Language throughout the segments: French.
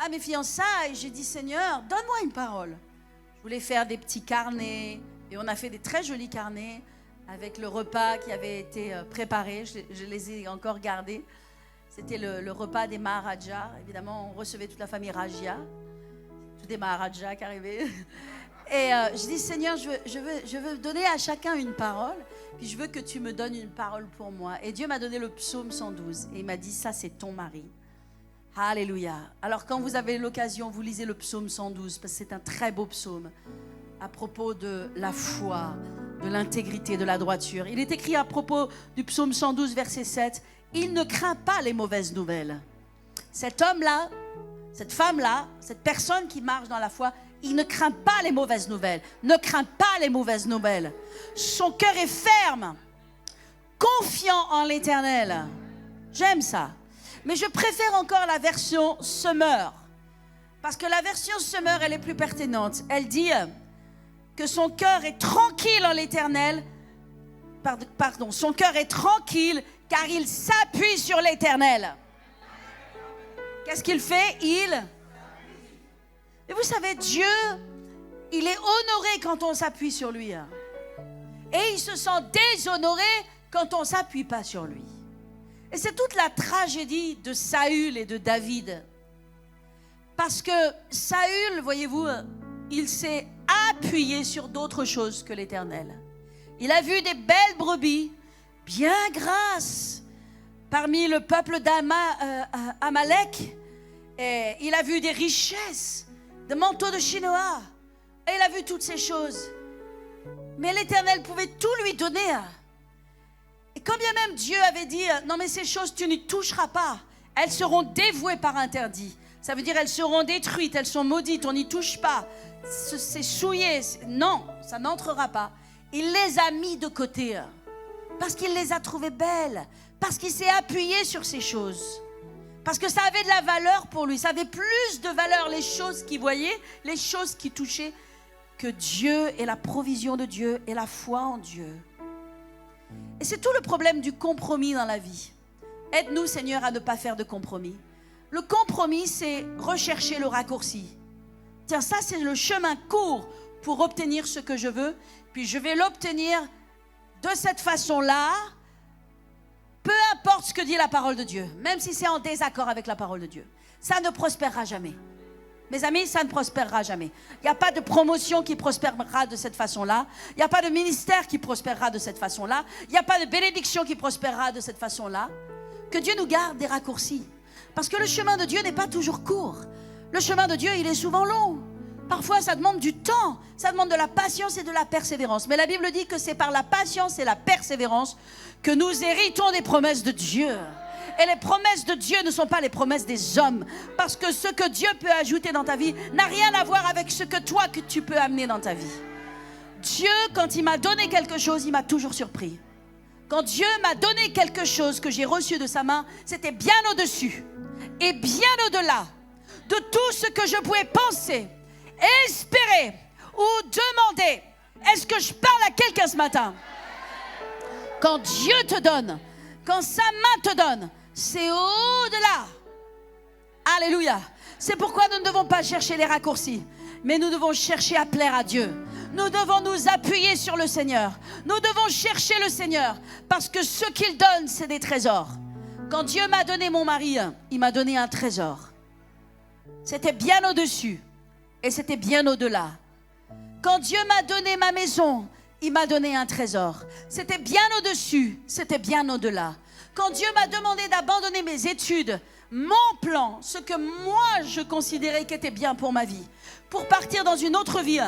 à mes fiançailles, j'ai dit, Seigneur, donne-moi une parole. Je voulais faire des petits carnets, et on a fait des très jolis carnets avec le repas qui avait été préparé. Je les ai encore gardés. C'était le repas des Maharajas. Évidemment, on recevait toute la famille Rajia. Tous des Maharajas qui arrivaient. Et je dis, Seigneur, je veux donner à chacun une parole. Puis je veux que tu me donnes une parole pour moi. Et Dieu m'a donné le psaume 112. Et il m'a dit, ça c'est ton mari. Alléluia. Alors quand vous avez l'occasion, vous lisez le psaume 112. Parce que c'est un très beau psaume. À propos de la foi, de l'intégrité, de la droiture. Il est écrit à propos du psaume 112, verset 7. Il ne craint pas les mauvaises nouvelles. Cet homme-là, cette femme-là, cette personne qui marche dans la foi, il ne craint pas les mauvaises nouvelles. Ne craint pas les mauvaises nouvelles. Son cœur est ferme, confiant en l'Éternel. J'aime ça. Mais je préfère encore la version Semeur. Parce que la version Semeur, elle est plus pertinente. Elle dit que son cœur est tranquille en l'Éternel. Pardon, son cœur est tranquille car il s'appuie sur l'Éternel. Qu'est-ce qu'il fait? Et vous savez, Dieu, il est honoré quand on s'appuie sur lui. Et il se sent déshonoré quand on ne s'appuie pas sur lui. Et c'est toute la tragédie de Saül et de David. Parce que Saül, voyez-vous, il s'est appuyé sur d'autres choses que l'Éternel. Il a vu des belles brebis, bien grasses, parmi le peuple d'Amalek. Et il a vu des richesses, des manteaux de Shinoa. Et il a vu toutes ces choses. Mais l'Éternel pouvait tout lui donner. Et quand bien même Dieu avait dit, non mais ces choses tu n'y toucheras pas. Elles seront dévouées par interdit. Ça veut dire elles seront détruites, elles sont maudites, on n'y touche pas. C'est souillé. Non, ça n'entrera pas. Il les a mis de côté. Parce qu'il les a trouvées belles. Parce qu'il s'est appuyé sur ces choses. Parce que ça avait de la valeur pour lui. Ça avait plus de valeur, les choses qu'il voyait, les choses qui touchaient, que Dieu et la provision de Dieu et la foi en Dieu. Et c'est tout le problème du compromis dans la vie. Aide-nous, Seigneur, à ne pas faire de compromis. Le compromis, c'est rechercher le raccourci. Tiens, ça, c'est le chemin court pour obtenir ce que je veux. Puis je vais l'obtenir de cette façon-là. Peu importe ce que dit la parole de Dieu, même si c'est en désaccord avec la parole de Dieu, ça ne prospérera jamais. Mes amis, ça ne prospérera jamais. Il n'y a pas de promotion qui prospérera de cette façon-là. Il n'y a pas de ministère qui prospérera de cette façon-là. Il n'y a pas de bénédiction qui prospérera de cette façon-là. Que Dieu nous garde des raccourcis. Parce que le chemin de Dieu n'est pas toujours court. Le chemin de Dieu, il est souvent long. Parfois, ça demande du temps. Ça demande de la patience et de la persévérance. Mais la Bible dit que c'est par la patience et la persévérance que nous héritons des promesses de Dieu. Et les promesses de Dieu ne sont pas les promesses des hommes. Parce que ce que Dieu peut ajouter dans ta vie n'a rien à voir avec ce que toi, que tu peux amener dans ta vie. Dieu, quand il m'a donné quelque chose, il m'a toujours surpris. Quand Dieu m'a donné quelque chose que j'ai reçu de sa main, c'était bien au-dessus et bien au-delà de tout ce que je pouvais penser, espérer ou demander. Est-ce que je parle à quelqu'un ce matin? Quand Dieu te donne, quand sa main te donne, c'est au-delà. Alléluia. C'est pourquoi nous ne devons pas chercher les raccourcis, mais nous devons chercher à plaire à Dieu. Nous devons nous appuyer sur le Seigneur. Nous devons chercher le Seigneur, parce que ce qu'il donne, c'est des trésors. Quand Dieu m'a donné mon mari, il m'a donné un trésor. C'était bien au-dessus et c'était bien au-delà. Quand Dieu m'a donné ma maison, il m'a donné un trésor. C'était bien au-dessus, c'était bien au-delà. Quand Dieu m'a demandé d'abandonner mes études, mon plan, ce que moi je considérais qu'était bien pour ma vie, pour partir dans une autre vie,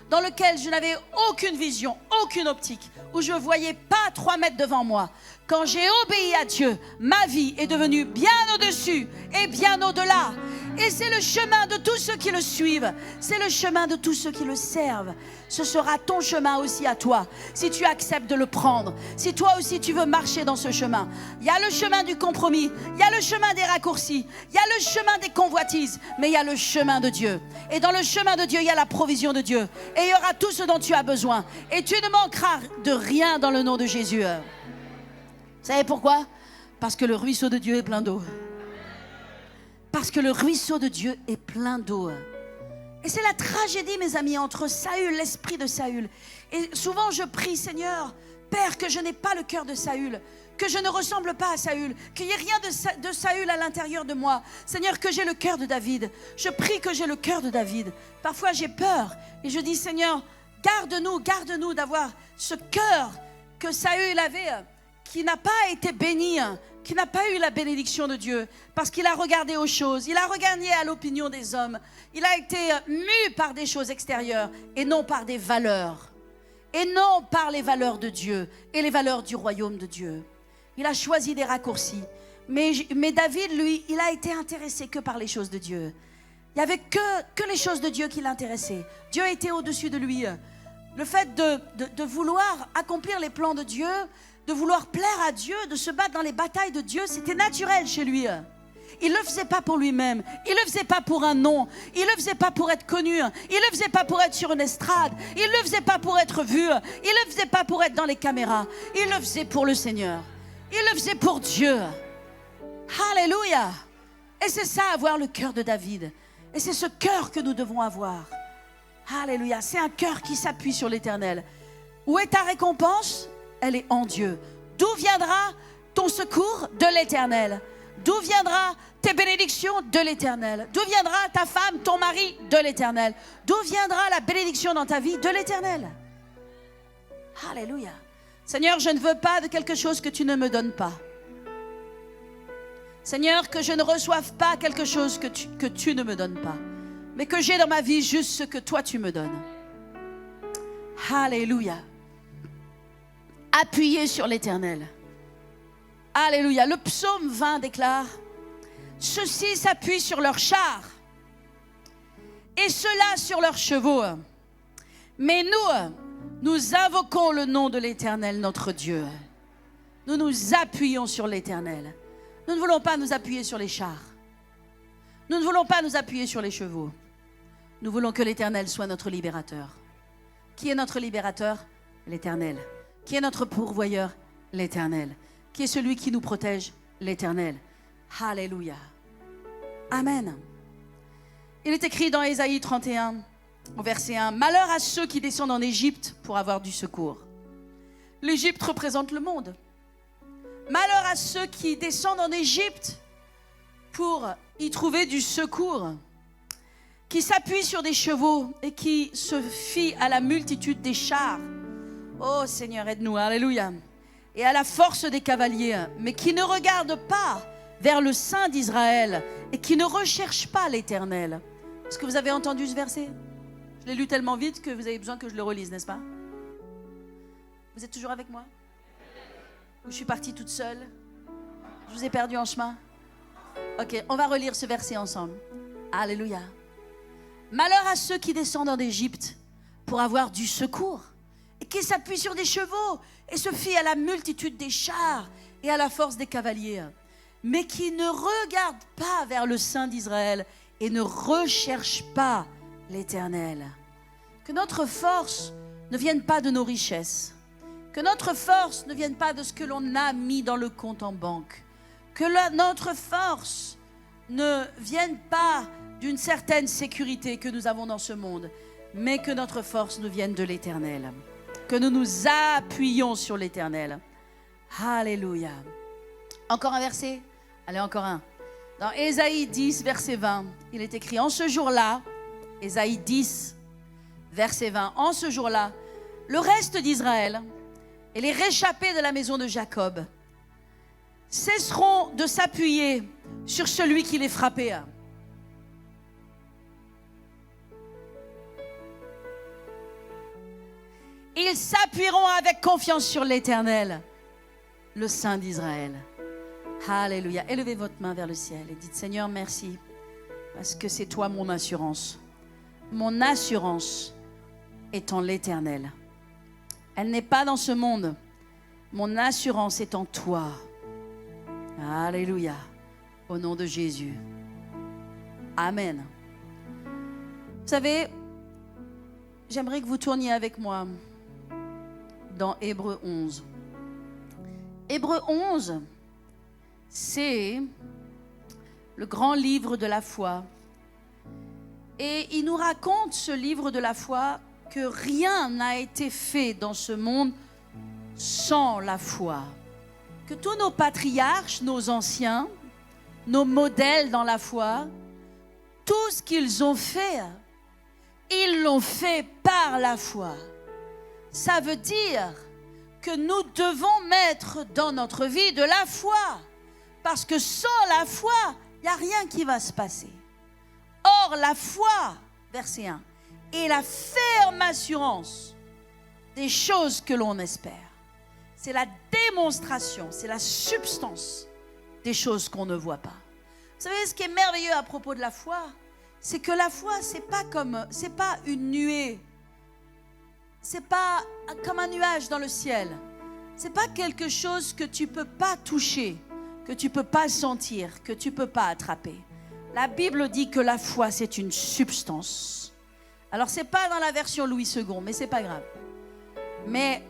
dans laquelle je n'avais aucune vision, aucune optique, où je ne voyais pas 3 mètres devant moi. Quand j'ai obéi à Dieu, ma vie est devenue bien au-dessus et bien au-delà. Et c'est le chemin de tous ceux qui le suivent. C'est le chemin de tous ceux qui le servent. Ce sera ton chemin aussi à toi, si tu acceptes de le prendre. Si toi aussi tu veux marcher dans ce chemin. Il y a le chemin du compromis, il y a le chemin des raccourcis, il y a le chemin des convoitises, mais il y a le chemin de Dieu. Et dans le chemin de Dieu, il y a la provision de Dieu. Et il y aura tout ce dont tu as besoin. Et tu ne manqueras de rien dans le nom de Jésus. Vous savez pourquoi? Parce que le ruisseau de Dieu est plein d'eau. Parce que le ruisseau de Dieu est plein d'eau. Et c'est la tragédie, mes amis, entre Saül, l'esprit de Saül. Et souvent je prie, Seigneur, Père, que je n'ai pas le cœur de Saül, que je ne ressemble pas à Saül, qu'il n'y ait rien de Saül à l'intérieur de moi. Seigneur, que j'ai le cœur de David. Je prie que j'ai le cœur de David. Parfois j'ai peur et je dis, Seigneur, garde-nous d'avoir ce cœur que Saül avait, qui n'a pas été béni, qui n'a pas eu la bénédiction de Dieu, parce qu'il a regardé aux choses, il a regardé à l'opinion des hommes, il a été mu par des choses extérieures et non par des valeurs, et non par les valeurs de Dieu et les valeurs du royaume de Dieu. Il a choisi des raccourcis, mais David, lui, il a été intéressé que par les choses de Dieu. Il n'y avait que les choses de Dieu qui l'intéressaient. Dieu était au-dessus de lui. Le fait de vouloir accomplir les plans de Dieu, de vouloir plaire à Dieu, de se battre dans les batailles de Dieu, c'était naturel chez lui. Il ne le faisait pas pour lui-même, il ne le faisait pas pour un nom, il ne le faisait pas pour être connu, il ne le faisait pas pour être sur une estrade, il ne le faisait pas pour être vu, il ne le faisait pas pour être dans les caméras, il le faisait pour le Seigneur, il le faisait pour Dieu. Alléluia. Et c'est ça, avoir le cœur de David. Et c'est ce cœur que nous devons avoir. Alléluia. C'est un cœur qui s'appuie sur l'Éternel. Où est ta récompense? Elle est en Dieu. D'où viendra ton secours? De l'Éternel. D'où viendra tes bénédictions? De l'Éternel. D'où viendra ta femme, ton mari? De l'Éternel. D'où viendra la bénédiction dans ta vie? De l'Éternel. Alléluia. Seigneur, je ne veux pas de quelque chose que tu ne me donnes pas. Seigneur, que je ne reçoive pas quelque chose que tu ne me donnes pas, mais que j'ai dans ma vie juste ce que toi tu me donnes. Alléluia. Appuyez sur l'Éternel. Alléluia. Le psaume 20 déclare: ceux-ci s'appuient sur leurs chars et ceux-là sur leurs chevaux. Mais nous invoquons le nom de l'Éternel, notre Dieu. Nous nous appuyons sur l'Éternel. Nous ne voulons pas nous appuyer sur les chars. Nous ne voulons pas nous appuyer sur les chevaux. Nous voulons que l'Éternel soit notre libérateur. Qui est notre libérateur? L'Éternel. Qui est notre pourvoyeur? L'Éternel. Qui est celui qui nous protège? L'Éternel. Alléluia. Amen. Il est écrit dans Ésaïe 31, au verset 1, « Malheur à ceux qui descendent en Égypte pour avoir du secours. » L'Égypte représente le monde. Malheur à ceux qui descendent en Égypte pour y trouver du secours, qui s'appuient sur des chevaux et qui se fient à la multitude des chars. Oh Seigneur, aide-nous, alléluia. Et à la force des cavaliers, mais qui ne regardent pas vers le Saint d'Israël et qui ne recherchent pas l'Éternel. Est-ce que vous avez entendu ce verset? Je l'ai lu tellement vite que vous avez besoin que je le relise, n'est-ce pas? Vous êtes toujours avec moi? Ou je suis partie toute seule? Je vous ai perdu en chemin? Ok, on va relire ce verset ensemble. Alléluia. Malheur à ceux qui descendent en Égypte pour avoir du secours et qui s'appuient sur des chevaux et se fient à la multitude des chars et à la force des cavaliers, mais qui ne regardent pas vers le Saint d'Israël et ne recherchent pas l'Éternel. Que notre force ne vienne pas de nos richesses. Que notre force ne vienne pas de ce que l'on a mis dans le compte en banque. Que notre force ne vienne pas d'une certaine sécurité que nous avons dans ce monde, mais que notre force nous vienne de l'Éternel. Que nous nous appuyions sur l'Éternel. Alléluia. Encore un verset? Allez, encore un. Dans Ésaïe 10, verset 20, il est écrit: en ce jour-là, Ésaïe 10, verset 20, en ce jour-là, le reste d'Israël et les réchappés de la maison de Jacob cesseront de s'appuyer sur celui qui les frappait. Ils s'appuieront avec confiance sur l'Éternel, le Saint d'Israël. Alléluia. Élevez votre main vers le ciel et dites: Seigneur, merci, parce que c'est toi mon assurance. Mon assurance est en l'Éternel. Elle n'est pas dans ce monde. Mon assurance est en toi. Alléluia. Au nom de Jésus. Amen. Vous savez, j'aimerais que vous tourniez avec moi dans Hébreux 11. Hébreux 11, c'est le grand livre de la foi. Et il nous raconte, ce livre de la foi, que rien n'a été fait dans ce monde sans la foi. Que tous nos patriarches, nos anciens, nos modèles dans la foi, tout ce qu'ils ont fait, ils l'ont fait par la foi. Ça veut dire que nous devons mettre dans notre vie de la foi. Parce que sans la foi, il n'y a rien qui va se passer. Or, la foi, verset 1, est la ferme assurance des choses que l'on espère. C'est la démonstration, c'est la substance des choses qu'on ne voit pas. Vous savez, ce qui est merveilleux à propos de la foi, c'est que la foi, c'est pas une nuée. C'est pas comme un nuage dans le ciel. C'est pas quelque chose que tu peux pas toucher, que tu peux pas sentir, que tu peux pas attraper. La Bible dit que la foi, c'est une substance. Alors, c'est pas dans la version Louis II, mais c'est pas grave. Mais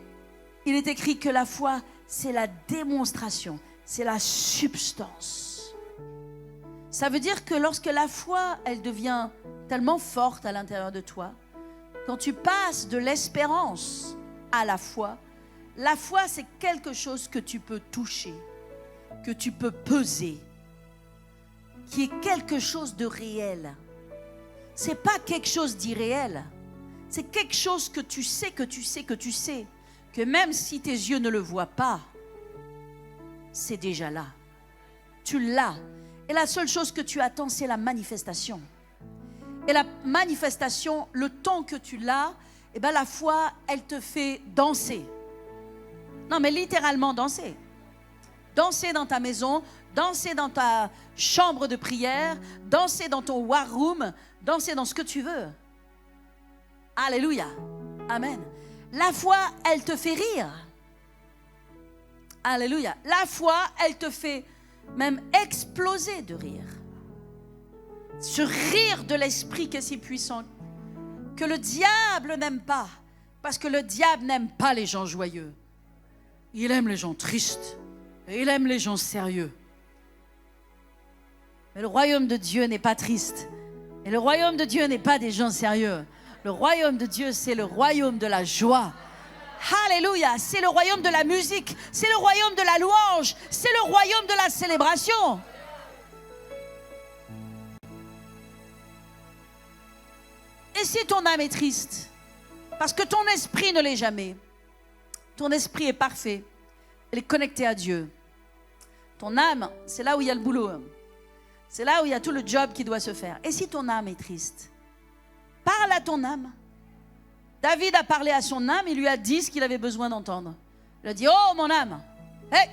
il est écrit que la foi, c'est la démonstration, c'est la substance. Ça veut dire que lorsque la foi, elle devient tellement forte à l'intérieur de toi, quand tu passes de l'espérance à la foi, c'est quelque chose que tu peux toucher, que tu peux peser, qui est quelque chose de réel. C'est pas quelque chose d'irréel. C'est quelque chose que tu sais, que même si tes yeux ne le voient pas, c'est déjà là. Tu l'as. Et la seule chose que tu attends, c'est la manifestation. Et la manifestation, le temps que tu l'as, la foi, elle te fait danser. Non, mais littéralement danser. Danser dans ta maison, danser dans ta chambre de prière, danser dans ton war room, danser dans ce que tu veux. Alléluia. Amen. La foi, elle te fait rire. Alléluia. La foi, elle te fait même exploser de rire. Ce rire de l'esprit qui est si puissant, que le diable n'aime pas, parce que le diable n'aime pas les gens joyeux. Il aime les gens tristes, et il aime les gens sérieux. Mais le royaume de Dieu n'est pas triste, et le royaume de Dieu n'est pas des gens sérieux. Le royaume de Dieu, c'est le royaume de la joie. Alléluia, c'est le royaume de la musique, c'est le royaume de la louange, c'est le royaume de la célébration. Et si ton âme est triste, parce que ton esprit ne l'est jamais, ton esprit est parfait, elle est connectée à Dieu. Ton âme, c'est là où il y a le boulot, c'est là où il y a tout le job qui doit se faire. Et si ton âme est triste, parle à ton âme. David a parlé à son âme, il lui a dit ce qu'il avait besoin d'entendre. Il a dit, oh mon âme, hey,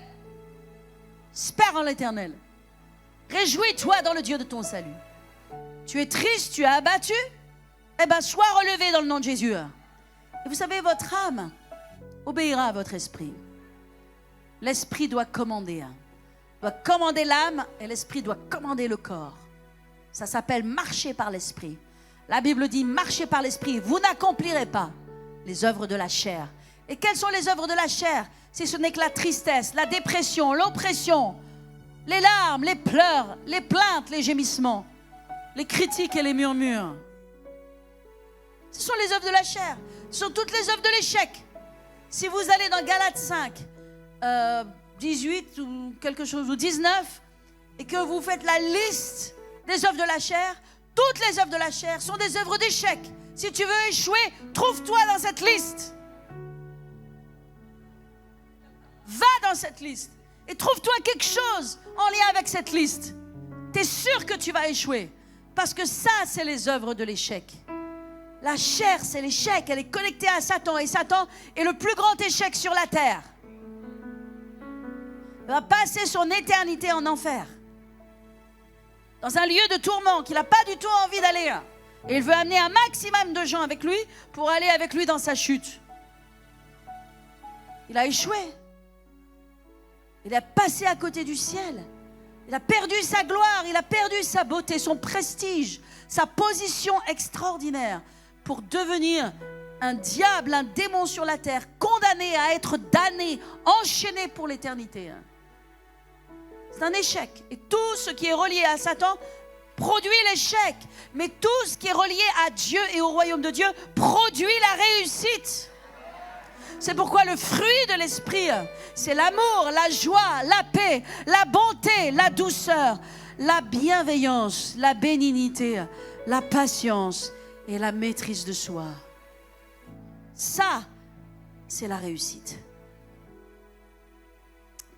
espère en l'Éternel. Réjouis-toi dans le Dieu de ton salut. Tu es triste, tu es abattu, sois relevé dans le nom de Jésus. Et vous savez, votre âme obéira à votre esprit. L'esprit doit commander l'âme et l'esprit doit commander le corps. Ça s'appelle marcher par l'esprit. La Bible dit, marchez par l'esprit, vous n'accomplirez pas les œuvres de la chair. Et quelles sont les œuvres de la chair? Si ce n'est que la tristesse, la dépression, l'oppression, les larmes, les pleurs, les plaintes, les gémissements, les critiques et les murmures. Ce sont les œuvres de la chair. Ce sont toutes les œuvres de l'échec. Si vous allez dans Galates 5, 18 ou quelque chose, ou 19, et que vous faites la liste des œuvres de la chair, toutes les œuvres de la chair sont des œuvres d'échec. Si tu veux échouer, trouve-toi dans cette liste. Va dans cette liste et trouve-toi quelque chose en lien avec cette liste. Tu es sûr que tu vas échouer parce que ça, c'est les œuvres de l'échec. La chair, c'est l'échec. Elle est connectée à Satan et Satan est le plus grand échec sur la terre. Il va passer son éternité en enfer. Dans un lieu de tourment qu'il n'a pas du tout envie d'aller. Et il veut amener un maximum de gens avec lui pour aller avec lui dans sa chute. Il a échoué. Il a passé à côté du ciel. Il a perdu sa gloire, il a perdu sa beauté, son prestige, sa position extraordinaire pour devenir un diable, un démon sur la terre, condamné à être damné, enchaîné pour l'éternité. C'est un échec. Et tout ce qui est relié à Satan produit l'échec. Mais tout ce qui est relié à Dieu et au royaume de Dieu produit la réussite. C'est pourquoi le fruit de l'esprit, c'est l'amour, la joie, la paix, la bonté, la douceur, la bienveillance, la bénignité, la patience et la maîtrise de soi. Ça, c'est la réussite.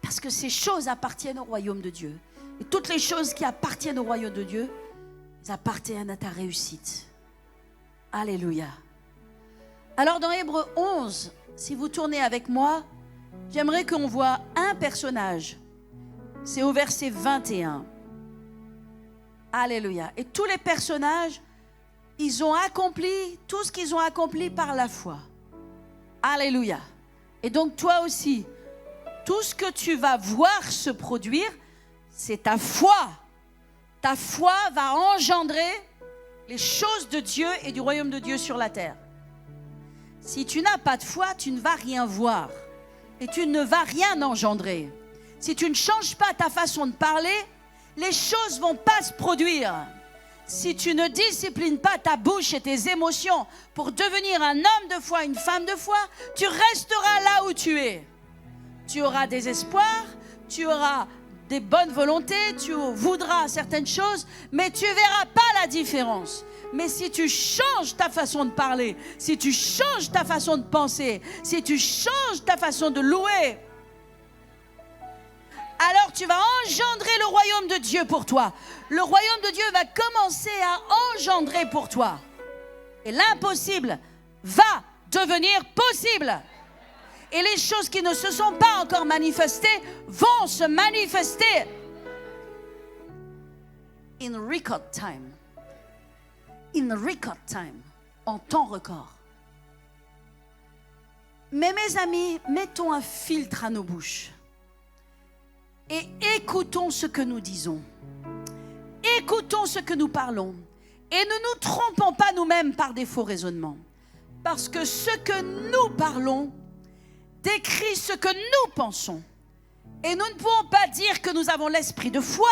Parce que ces choses appartiennent au royaume de Dieu. Et toutes les choses qui appartiennent au royaume de Dieu, elles appartiennent à ta réussite. Alléluia. Alors dans Hébreux 11, si vous tournez avec moi, j'aimerais qu'on voit un personnage. C'est au verset 21. Alléluia. Et tous les personnages, ils ont accompli tout ce qu'ils ont accompli par la foi. Alléluia. Et donc toi aussi, tout ce que tu vas voir se produire, c'est ta foi. Ta foi va engendrer les choses de Dieu et du royaume de Dieu sur la terre. Si tu n'as pas de foi, tu ne vas rien voir et tu ne vas rien engendrer. Si tu ne changes pas ta façon de parler, les choses ne vont pas se produire. Si tu ne disciplines pas ta bouche et tes émotions pour devenir un homme de foi, une femme de foi, tu resteras là où tu es. Tu auras des espoirs, tu auras des bonnes volontés, tu voudras certaines choses, mais tu ne verras pas la différence. Mais si tu changes ta façon de parler, si tu changes ta façon de penser, si tu changes ta façon de louer, alors tu vas engendrer le royaume de Dieu pour toi. Le royaume de Dieu va commencer à engendrer pour toi. Et l'impossible va devenir possible. Et les choses qui ne se sont pas encore manifestées vont se manifester. In record time. In record time. En temps record. Mais mes amis, mettons un filtre à nos bouches. Et écoutons ce que nous disons. Écoutons ce que nous parlons. Et ne nous trompons pas nous-mêmes par des faux raisonnements. Parce que ce que nous parlons décrit ce que nous pensons. Et nous ne pouvons pas dire que nous avons l'esprit de foi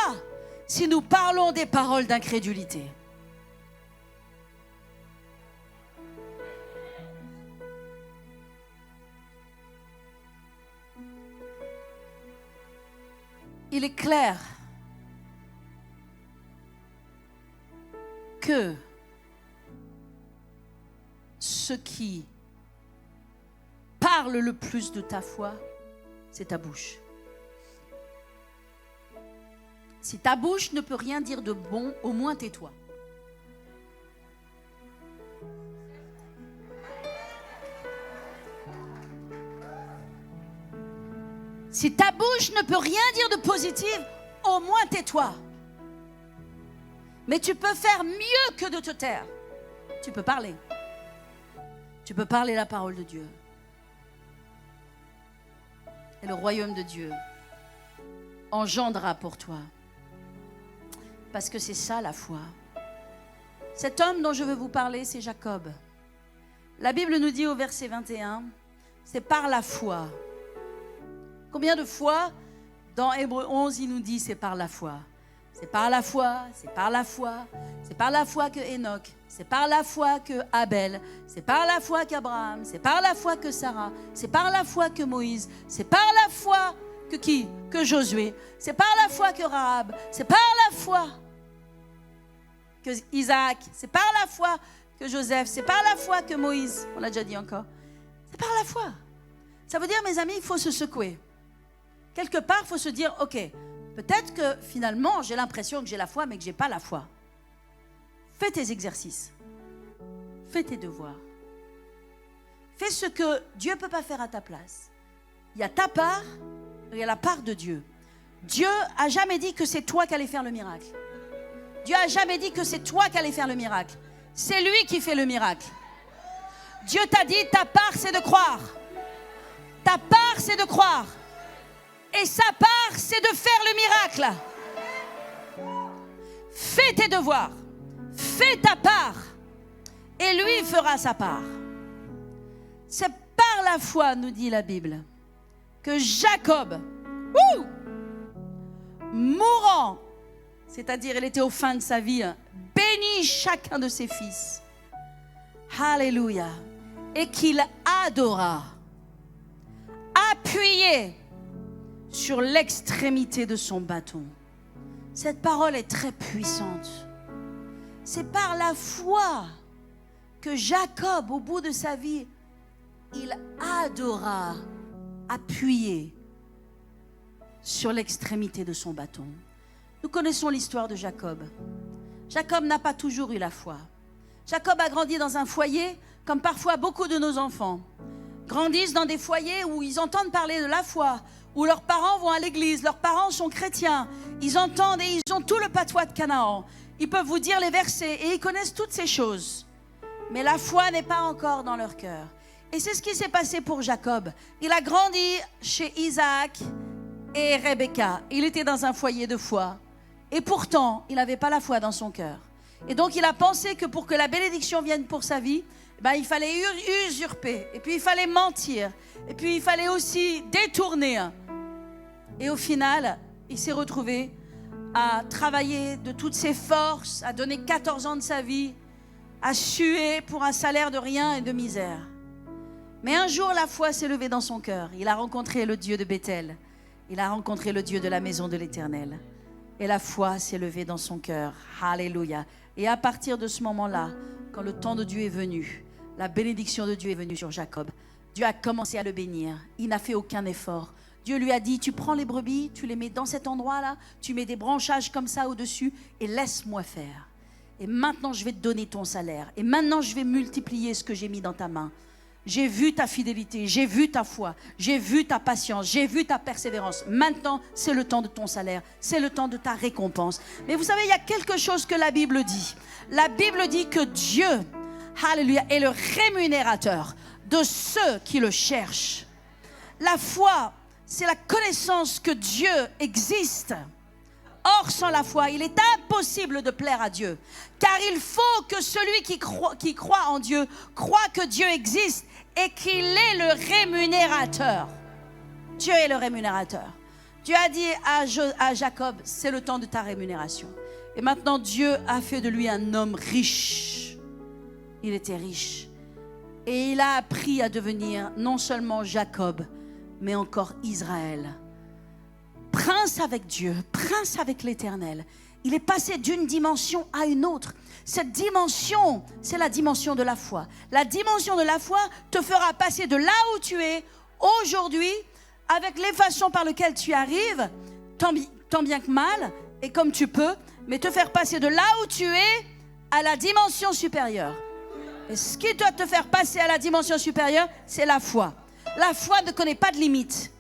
si nous parlons des paroles d'incrédulité. Il est clair que ce qui parle le plus de ta foi, c'est ta bouche. Si ta bouche ne peut rien dire de bon, au moins tais-toi. Si ta bouche ne peut rien dire de positif, au moins tais-toi. Mais tu peux faire mieux que de te taire. Tu peux parler. Tu peux parler la parole de Dieu. Et le royaume de Dieu engendrera pour toi. Parce que c'est ça la foi. Cet homme dont je veux vous parler, c'est Jacob. La Bible nous dit au verset 21, c'est par la foi. Combien de fois dans Hébreux 11, il nous dit c'est par la foi. C'est par la foi, c'est par la foi, c'est par la foi que Enoch, c'est par la foi que Abel, c'est par la foi qu'Abraham, c'est par la foi que Sarah, c'est par la foi que Moïse, c'est par la foi que qui? Que Josué, c'est par la foi que Rahab, c'est par la foi que Isaac, c'est par la foi que Joseph, c'est par la foi que Moïse, on l'a déjà dit encore, c'est par la foi. Ça veut dire, mes amis, il faut se secouer. Quelque part, il faut se dire, ok, peut-être que finalement, j'ai l'impression que j'ai la foi, mais que je n'ai pas la foi. Fais tes exercices. Fais tes devoirs. Fais ce que Dieu ne peut pas faire à ta place. Il y a ta part, il y a la part de Dieu. Dieu n'a jamais dit que c'est toi qui allais faire le miracle. Dieu n'a jamais dit que c'est toi qui allais faire le miracle. C'est lui qui fait le miracle. Dieu t'a dit, ta part, c'est de croire. Ta part, c'est de croire. Et sa part, c'est de faire le miracle. Fais tes devoirs. Fais ta part. Et lui fera sa part. C'est par la foi, nous dit la Bible, que Jacob mourant, c'est-à-dire il était aux fins de sa vie, bénit chacun de ses fils. Alléluia. Et qu'il adora, appuyé sur l'extrémité de son bâton. Cette parole est très puissante. C'est par la foi que Jacob, au bout de sa vie, il adora, appuyé sur l'extrémité de son bâton. Nous connaissons l'histoire de Jacob. Jacob n'a pas toujours eu la foi. Jacob a grandi dans un foyer, comme parfois beaucoup de nos enfants grandissent dans des foyers où ils entendent parler de la foi, où leurs parents vont à l'église, leurs parents sont chrétiens, ils entendent et ils ont tout le patois de Canaan. Ils peuvent vous dire les versets et ils connaissent toutes ces choses. Mais la foi n'est pas encore dans leur cœur. Et c'est ce qui s'est passé pour Jacob. Il a grandi chez Isaac et Rebecca. Il était dans un foyer de foi. Et pourtant, il n'avait pas la foi dans son cœur. Et donc, il a pensé que pour que la bénédiction vienne pour sa vie, il fallait usurper. Et puis, il fallait mentir. Et puis, il fallait aussi détourner. Et au final, il s'est retrouvé à travailler de toutes ses forces, à donner 14 ans de sa vie, à suer pour un salaire de rien et de misère. Mais un jour, la foi s'est levée dans son cœur. Il a rencontré le Dieu de Bethel. Il a rencontré le Dieu de la maison de l'Éternel. Et la foi s'est levée dans son cœur. Alléluia. Et à partir de ce moment-là, quand le temps de Dieu est venu, la bénédiction de Dieu est venue sur Jacob. Dieu a commencé à le bénir. Il n'a fait aucun effort. Dieu lui a dit, tu prends les brebis, tu les mets dans cet endroit-là, tu mets des branchages comme ça au-dessus et laisse-moi faire. Et maintenant, je vais te donner ton salaire. Et maintenant, je vais multiplier ce que j'ai mis dans ta main. J'ai vu ta fidélité, j'ai vu ta foi, j'ai vu ta patience, j'ai vu ta persévérance. Maintenant, c'est le temps de ton salaire, c'est le temps de ta récompense. Mais vous savez, il y a quelque chose que la Bible dit. La Bible dit que Dieu, alléluia, est le rémunérateur de ceux qui le cherchent. La foi, c'est la connaissance que Dieu existe. Or, sans la foi, il est impossible de plaire à Dieu. Car il faut que celui qui croit en Dieu croit que Dieu existe et qu'il est le rémunérateur. Dieu est le rémunérateur. Dieu a dit à Jacob, c'est le temps de ta rémunération. Et maintenant, Dieu a fait de lui un homme riche. Il était riche. Et il a appris à devenir non seulement Jacob, mais encore Israël. Prince avec Dieu, prince avec l'Éternel. Il est passé d'une dimension à une autre. Cette dimension, c'est la dimension de la foi. La dimension de la foi te fera passer de là où tu es aujourd'hui, avec les façons par lesquelles tu arrives, tant bien que mal, et comme tu peux, mais te faire passer de là où tu es à la dimension supérieure. Et ce qui doit te faire passer à la dimension supérieure, c'est la foi. La foi ne connaît pas de limites.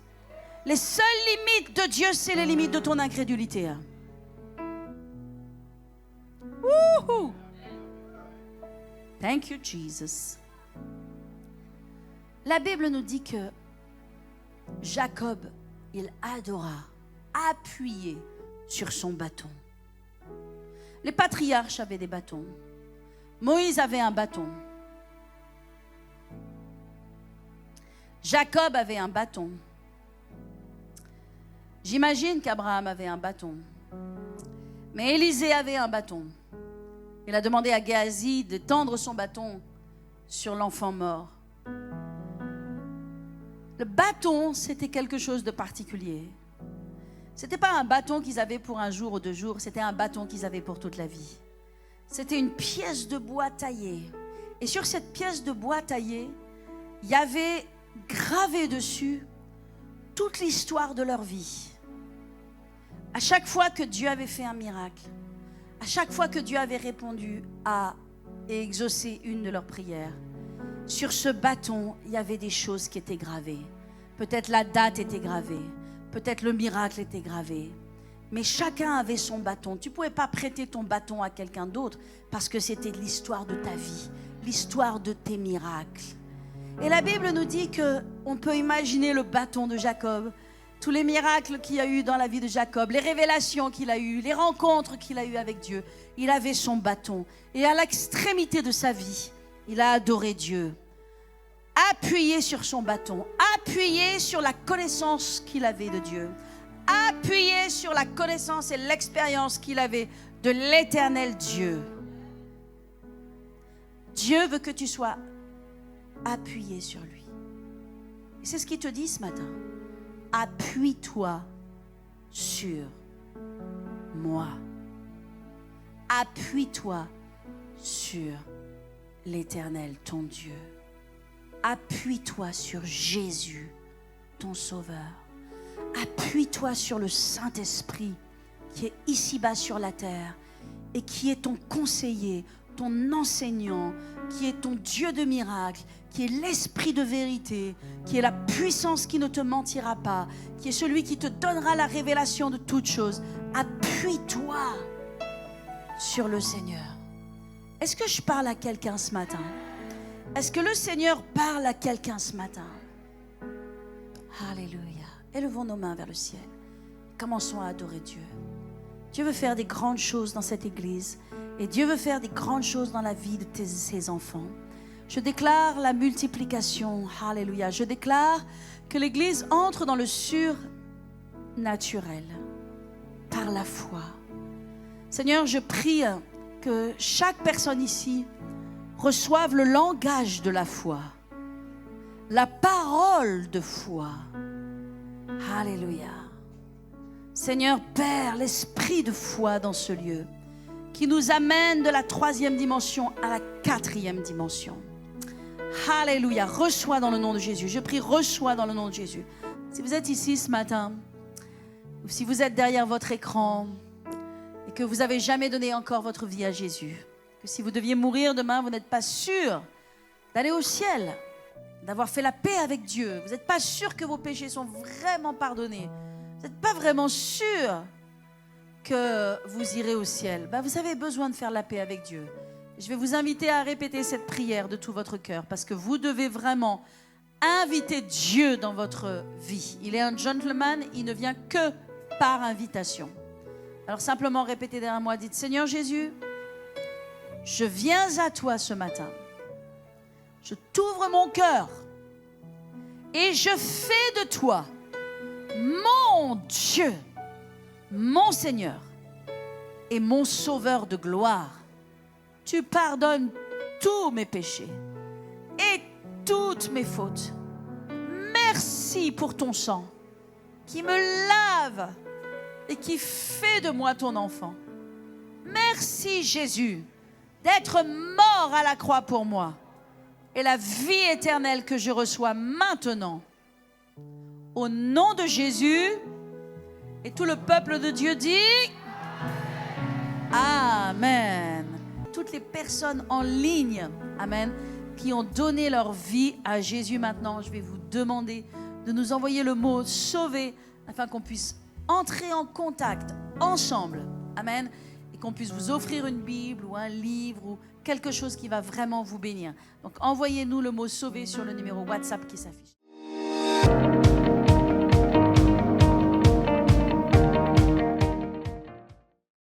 Les seules limites de Dieu, c'est les limites de ton incrédulité. Wouhou! Thank you, Jesus. La Bible nous dit que Jacob, il adora, appuyé sur son bâton. Les patriarches avaient des bâtons. Moïse avait un bâton. Jacob avait un bâton. J'imagine qu'Abraham avait un bâton. Mais Élisée avait un bâton. Il a demandé à Géasi de tendre son bâton sur l'enfant mort. Le bâton, c'était quelque chose de particulier. Ce n'était pas un bâton qu'ils avaient pour un jour ou 2 jours, c'était un bâton qu'ils avaient pour toute la vie. C'était une pièce de bois taillée. Et sur cette pièce de bois taillée, il y avait gravé dessus toute l'histoire de leur vie. À chaque fois que Dieu avait fait un miracle, à chaque fois que Dieu avait répondu à et exaucé une de leurs prières, sur ce bâton, il y avait des choses qui étaient gravées. Peut-être la date était gravée, peut-être le miracle était gravé. Mais chacun avait son bâton. Tu ne pouvais pas prêter ton bâton à quelqu'un d'autre parce que c'était l'histoire de ta vie, l'histoire de tes miracles. Et la Bible nous dit qu'on peut imaginer le bâton de Jacob, tous les miracles qu'il y a eu dans la vie de Jacob, les révélations qu'il a eues, les rencontres qu'il a eues avec Dieu. Il avait son bâton. Et à l'extrémité de sa vie, il a adoré Dieu. Appuyé sur son bâton, appuyé sur la connaissance qu'il avait de Dieu, appuyé sur la connaissance et l'expérience qu'il avait de l'éternel Dieu. Dieu veut que tu sois appuyé sur lui. Et c'est ce qu'il te dit ce matin. Appuie-toi sur moi. Appuie-toi sur l'Éternel, ton Dieu. Appuie-toi sur Jésus, ton Sauveur. Appuie-toi sur le Saint-Esprit qui est ici-bas sur la terre et qui est ton conseiller, ton enseignant, qui est ton Dieu de miracles, qui est l'Esprit de vérité, qui est la puissance qui ne te mentira pas, qui est celui qui te donnera la révélation de toutes choses. Appuie-toi sur le Seigneur. Est-ce que je parle à quelqu'un ce matin? Est-ce que le Seigneur parle à quelqu'un ce matin? Alléluia. Élevons nos mains vers le ciel. Commençons à adorer Dieu. Dieu veut faire des grandes choses dans cette église. Et Dieu veut faire des grandes choses dans la vie de ses enfants. Je déclare la multiplication. Alléluia. Je déclare que l'église entre dans le surnaturel par la foi. Seigneur, je prie que chaque personne ici reçoive le langage de la foi, la parole de foi. Alléluia. Seigneur Père, l'esprit de foi dans ce lieu qui nous amène de la 3e dimension à la 4e dimension. Alléluia. Reçois dans le nom de Jésus. Je prie, reçois dans le nom de Jésus. Si vous êtes ici ce matin, ou si vous êtes derrière votre écran et que vous n'avez jamais donné encore votre vie à Jésus, que si vous deviez mourir demain, vous n'êtes pas sûr d'aller au ciel, d'avoir fait la paix avec Dieu. Vous n'êtes pas sûr que vos péchés sont vraiment pardonnés. Vous n'êtes pas vraiment sûr que vous irez au ciel. Vous avez besoin de faire la paix avec Dieu. Je vais vous inviter à répéter cette prière de tout votre cœur parce que vous devez vraiment inviter Dieu dans votre vie. Il est un gentleman, il ne vient que par invitation. Alors simplement répétez derrière moi, dites: Seigneur Jésus, je viens à toi ce matin. Je t'ouvre mon cœur et je fais de toi mon Dieu, mon Seigneur et mon Sauveur de gloire. Tu pardonnes tous mes péchés et toutes mes fautes. Merci pour ton sang qui me lave et qui fait de moi ton enfant. Merci Jésus d'être mort à la croix pour moi et la vie éternelle que je reçois maintenant. Au nom de Jésus, et tout le peuple de Dieu dit Amen. Toutes les personnes en ligne, Amen, qui ont donné leur vie à Jésus maintenant, je vais vous demander de nous envoyer le mot sauver afin qu'on puisse entrer en contact ensemble. Amen. Et qu'on puisse vous offrir une Bible ou un livre ou quelque chose qui va vraiment vous bénir. Donc envoyez-nous le mot sauver sur le numéro WhatsApp qui s'affiche.